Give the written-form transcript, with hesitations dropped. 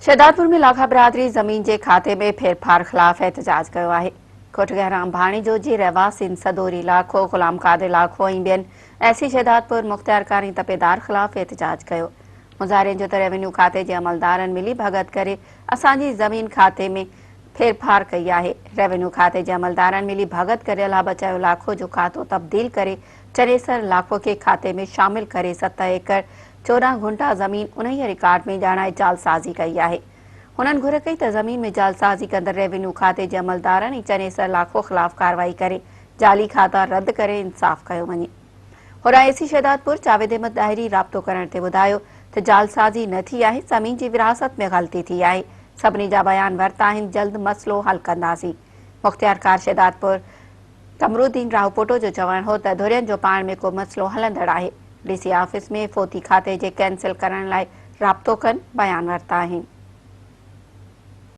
शहदादपुर में लाका برادري ज़मीन जे खाते में फेरफार ख़िलाफ़ एहतजाज कयो आहे। कोटगहराम भाणीजो जी रहवासिन सदोरी इलाक़ो, ग़ुलाम कादिर इलाक़ो ऐं ॿियनि ऐसी शहदादपुर मुख़्तियारकारी तपेदार ख़िलाफ़ एहतजाज कयो। मुज़ाहिरनि जो त रेवेन्यू खाते जे अमलदारनि मिली भगत करे असांजी ज़मीन खाते में फेरफार कई आहे। रेवेन्यू खाते जे अमलदारनि मिली भगत करे अलाह बचायो इलाक़ो जो खातो तब्दील करे चनेसर इलाक़ो के खाते में शामिल करे 7 एकड़ 14 गुंठा ज़मीन उन्हीअ रिकॉर्ड में ॼाणाए जालसाज़ी कई आहे। हुननि घुर कई त ज़मीन में जालसाज़ी कंदड़ रेवेन्यू खाते जे अमलदारनि ऐं चनेसर इलाक़ो ख़िलाफ़ कार्रवाई करे जाली खाता रद्द करे इंसाफ़ कयो वञे। होॾां एसी शहदादपुर जावेद अहमद ॾाहिरी राब्तो करण ते ॿुधायो त जालसाज़ी न थी आहे, ज़मीन जी विरासत में ग़लती थी आहे। सभिनी जा बयान वरिता आहिनि, जल्द मसइलो हल कंदासीं। मुख़्तियारकार शहदादपुर कमरुद्दीन रावपोटो जो चवणु हो त धुरियनि जो पाण में को मसइलो हलंदड़ आहे। डीसी ऑफिस में फोती खाते जे कैंसिल करण लाइ राब्तो कनि, बयान वरिता आहिनि।